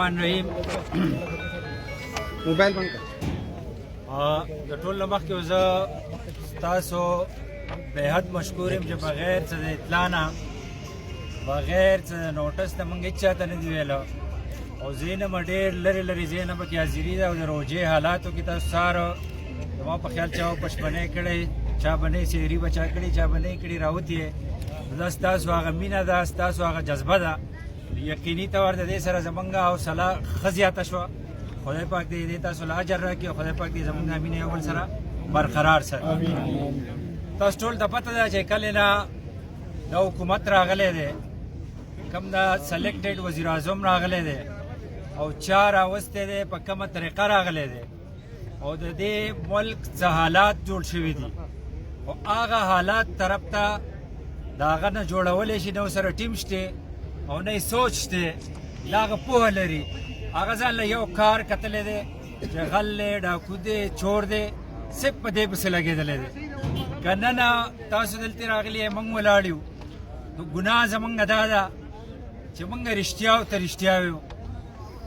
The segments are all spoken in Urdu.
رحیم موبایل بند کړه. د ټول نه مخکې زه ستاسو بېحد مشکور یم چې بغیر څه د اطلاع نه بغیر څه د نوټس نه موږ هېڅ چاته نه دي ویلی او ځای نه به ډېر لرې لرې ځای نه پکې حاضري ده او د روژې حالاتو کې تاسو سهار زما په خیال چا پشپنۍ کړی چا به نه سحري به چا کړي چا به نه یې کړي راوتي یې دا ستاسو هغه مینه ده ستاسو هغه جذبه ده یقیني طور د دې سره زمونږ حوصله ښه زیاته شوه خدای پاک دې تاسو له اجر راکړي او خدای پاک دې زمونږ مینه یو بل سره برقرار ساتي تاسو ټول ته پته ده چې کله نه د حکومت راغلی دی کوم د سلیکټډ وزیر اعظم راغلی دی او چا راوستی دی په کومه طریقه راغلی دی او د دې ملک څه حالات جوړ شوي دي او هغه حالات طرف ته د هغه نه جوړولی شي نه ورسره ټیم شته او نه یې سوچ شته لا هغه پوهه لري هغه ځان له یو کار کتلی دی چې غل دی ډاکو دی چور دی صرف په دې پسې لګېدلی دی که نن تاسو دلته راغلي یې موږ ولاړ یو نو ګناه زموږ دا ده چې موږ رښتیاو ته رښتیا ویو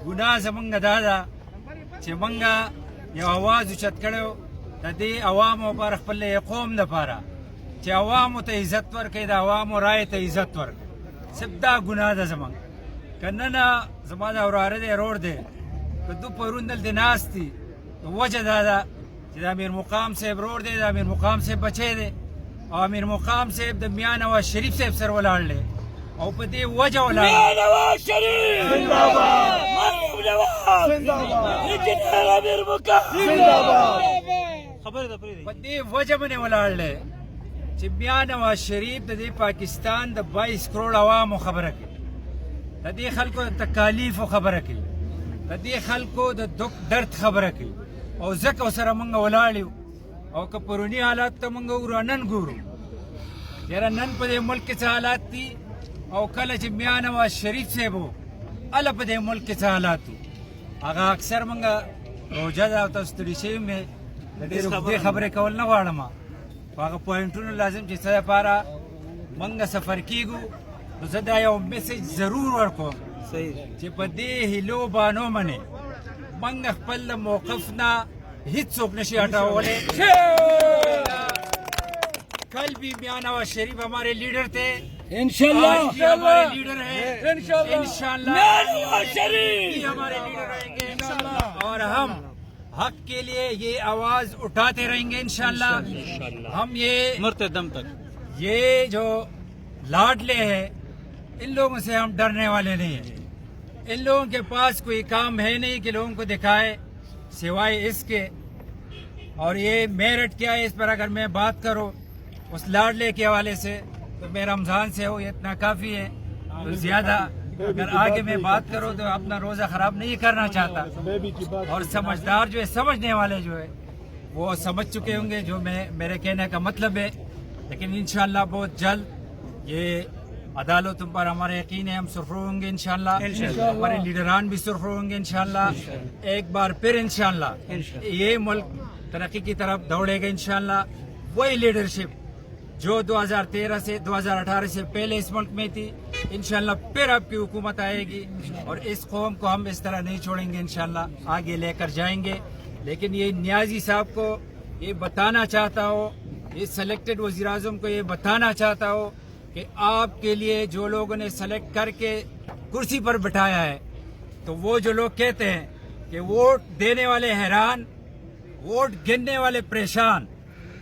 ګناه زموږ دا ده چې موږ یو اواز اوچت کړی و د دې عوامو لپاره خپل قوم دپاره چې عوامو ته عزت ورکوي د عوامو رایې ته عزت ورکوي صرف دا ګناه ده زموږ که نن زما د وراره دی رور دی که دو پرون دلته ناست دي نو وجه دا ده چې د امیر مقام صاحب رور دی د امیر مقام صاحب بچی دی او امیر مقام صاحب د میاں نواز شریف صاحب سره ولاړ دی او په دې وجه ولاړ میاں نواز شریف زنده باد مریم نواز زنده باد انجینر امیر مقام زنده باد خبر ده په دې وجه باندې ولاړ دی چې میاں نواز شریف د دې پاکستان د 22 کروڑ عوامو خبره کوي د دې خلکو د تکالیفو خبره کوي د دې خلکو د دک درد خبره کوي او ځکه ورسره موږ ولاړ یو او که پروني حالات ته موږ ګورو نن ګورو یاره نن په دې ملک کې څه حالات دي او کله چې میاں نواز شریف صاحب و هله په دې ملک کې څه حالات وو هغه اکثر موږ روژه ده او تاسو ستړي شوي مې د ډېرې اوږدې خبرې کول نه غواړم خو هغه پوینټونو لازم چې څه دپاره موږ سفر کېږو نو زه دا یو میسج ضرور ورکوم چې په دې هیلو بانو باندې موږ خپل موقف نه هیڅوک نشي ہٹاولی کل بھی میاں نواز شریف ہمارے لیڈر تھے انشاءاللہ ہمارے لیڈر ہیں انشاءاللہ نواز شریف ہمارے لیڈر رہیں گے اور ہم حق کے لیے یہ آواز اٹھاتے رہیں گے انشاءاللہ ہم یہ مرتے دم تک یہ جو لاڈلے ہیں ان لوگوں سے ہم ڈرنے والے نہیں ہیں ان لوگوں کے پاس کوئی کام ہے نہیں کہ لوگوں کو دکھائے سوائے اس کے اور یہ میرٹ کیا ہے اس پر اگر میں بات کروں اس لاڈلے کے حوالے سے تو میں رمضان سے ہوں یہ اتنا کافی ہے تو زیادہ اگر آگے میں بات کروں تو اپنا روزہ خراب نہیں کرنا چاہتا اور سمجھدار جو ہے سمجھنے والے جو ہے وہ سمجھ چکے ہوں گے جو میرے کہنے کا مطلب ہے لیکن انشاءاللہ بہت جلد یہ عدالتوں پر ہمارا یقین ہے ہم سرخرو ہوں گے انشاءاللہ ہمارے لیڈران بھی سرخرو ہوں گے انشاءاللہ ایک بار پھر انشاءاللہ یہ ملک ترقی کی طرف دوڑے گا انشاءاللہ وہی لیڈرشپ جو 2013 سے 2018 سے پہلے اس ملک میں تھی انشاءاللہ پھر اب کی حکومت آئے گی اور اس قوم کو ہم اس طرح نہیں چھوڑیں گے انشاءاللہ آگے لے کر جائیں گے لیکن یہ نیازی صاحب کو یہ بتانا چاہتا ہو یہ سلیکٹڈ وزیر اعظم کو یہ بتانا چاہتا ہو کہ آپ کے لیے جو لوگوں نے سلیکٹ کر کے کرسی پر بٹھایا ہے تو وہ جو لوگ کہتے ہیں کہ ووٹ دینے والے حیران ووٹ گننے والے پریشان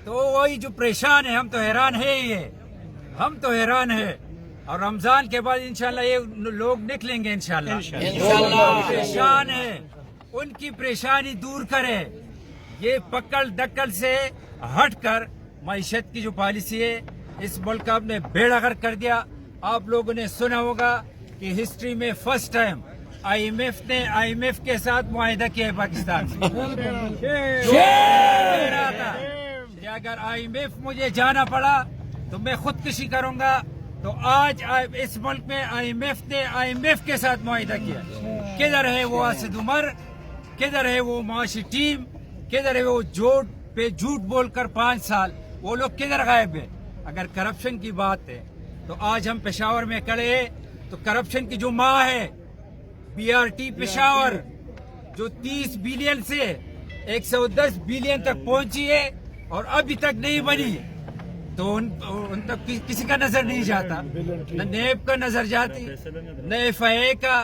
تو وہی جو پریشان ہے ہم تو حیران ہے ہی ہے ہم تو حیران ہے اور رمضان کے بعد انشاءاللہ یہ لوگ نکلیں گے انشاءاللہ پریشان ہے ان کی پریشانی دور کرے یہ پکڑ دکڑ سے ہٹ کر معیشت کی جو پالیسی ہے اس ملک کا آپ نے بیڑا غرق کر دیا آپ لوگوں نے سنا ہوگا کہ ہسٹری میں first time I M F نے آئی ایم ایف کے ساتھ معاہدہ کیا ہے پاکستان سے کہ اگر آئی ایم ایف مجھے جانا پڑا تو میں خودکشی کروں گا تو آج اس ملک میں آئی ایم ایف نے آئی ایم ایف کے ساتھ معاہدہ کیا کدھر ہے وہ اسد عمر کدھر ہے وہ معاشی ٹیم کدھر ہے وہ جھوٹ پہ جھوٹ بول کر 5 سال وہ لوگ کدھر غائب ہیں اگر کرپشن کی بات ہے تو آج ہم پشاور میں کھڑے ہیں تو کرپشن کی جو ماں ہے BRT پشاور جو 30 بلین سے 110 بلین تک پہنچی ہے اور ابھی تک نہیں بنی، تو ان تک کسی کا نظر نہیں جاتا، نہ نیب کا نظر جاتی، نہ FIA کا،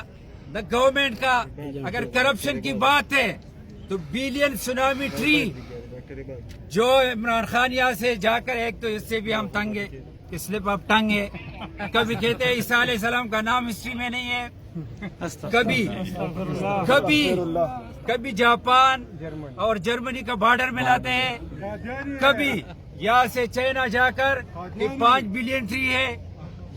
نہ گورنمنٹ کا۔ اگر کرپشن کی بات ہے تو بلین سونامی ٹری جو عمران خان یہاں سے جا کر، ایک تو اس سے بھی ہم تنگ ہے، سلپ اپ ٹنگ ہے، کبھی کہتے ہیں عیسیٰ علیہ السلام کا نام ہسٹری میں نہیں ہے، کبھی جاپان اور جرمنی کا بارڈر ملاتے ہیں، کبھی یہاں سے چائنا جا کر 5 بلین ٹری ہے،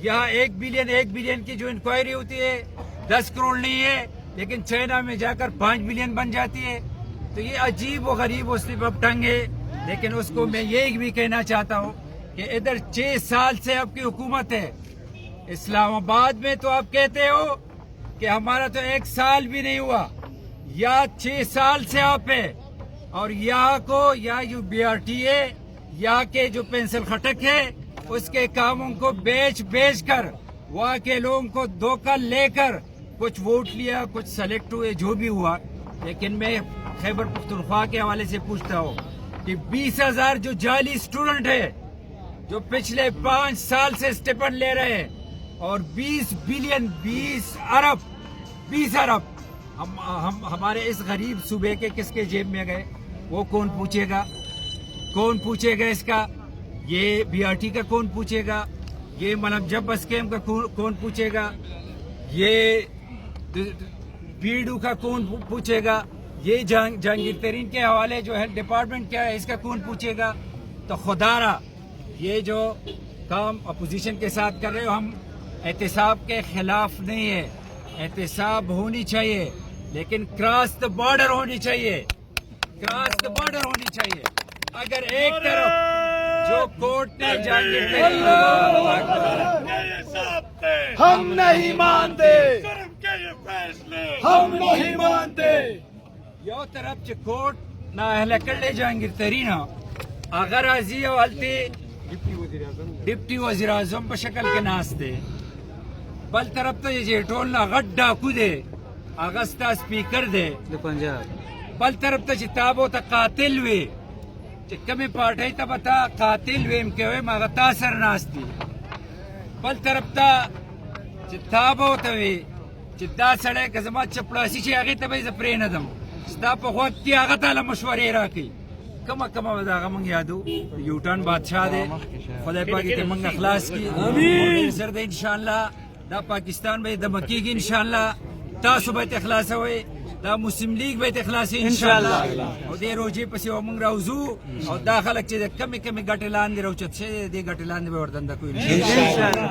یہاں 1 بلین کی جو انکوائری ہوتی ہے 10 کروڑ نہیں ہے، لیکن چائنا میں جا کر 5 بلین بن جاتی ہے۔ تو یہ عجیب و غریب و سلپ اپ ٹنگ ہے، لیکن اس کو میں یہ بھی کہنا چاہتا ہوں کہ ادھر 6 سال سے آپ کی حکومت ہے، اسلام آباد میں تو آپ کہتے ہو کہ ہمارا تو 1 سال بھی نہیں ہوا، یا 6 سال سے آپ ہے، اور یہاں کو یا جو BRT ہے، یہاں کے جو پینسل خٹک ہے، اس کے کاموں کو بیچ کر وہاں کے لوگوں کو دھوکہ لے کر کچھ ووٹ لیا، کچھ سلیکٹ ہوئے، جو بھی ہوا۔ لیکن میں خیبر پختونخوا کے حوالے سے پوچھتا ہوں کہ 20,000 جو جعلی اسٹوڈنٹ ہے جو پچھلے 5 سال سے اسٹیپنڈ لے رہے ہیں، اور 20 ارب ہمارے اس غریب صوبے کے کس کے جیب میں گئے؟ وہ کون پوچھے گا اس کا؟ یہ BRT کا کون پوچھے گا؟ یہ ملک جب اسکیم کا کون پوچھے گا؟ یہ BDO کا کون پوچھے گا؟ یہ جہانگیر ترین کے حوالے جو ہیلتھ ڈپارٹمنٹ کیا ہے، اس کا کون پوچھے گا؟ تو خدا را یہ جو کام اپوزیشن کے ساتھ کر رہے ہو، ہم احتساب کے خلاف نہیں ہے، احتساب ہونی چاہیے، لیکن کراس دا بارڈر ہونی چاہیے، اگر ایک طرف جو کورٹ نے جہانگیر ترین ہم نہیں مانتے یو طرف کورٹ نہ اہل کر جہانگیر ترین اگر ازی والتی ڈپٹی وزیر اعظم بشکل کے ناستے، بل طرف تو یہ ٹول نہ غٹ ڈاکو دے اگستا سپیکر دے بل طرف تو جتابو تا قاتل وے کمی پارٹائی تا بتا قاتل وے امکوے مغتا سر ناستی، بل طرف تا جتابو تا وے جدا سڑے کزما چپڑاسی چی آگی تا بھئی زپری ندم ستا پا خود کی آگا تالا مشوری راکی کما بداغا منگ یادو یوٹان بادشاہ دے، خدا پاکی تے منگ اخلاص کی اور سر دے انشاءاللہ دا پاکستان بھئی دمکی گی انشاءاللہ، تاسو بیت اخلاص ہوئے، دا مسلم لیگ بیت اخلاصی انشاءاللہ، اور دے روجی پسی و منگ روزو اور دا خلق چیزے کمی گٹلان دے روچت سے دے گٹلان دے بے وردن دا کوئی انشاءاللہ۔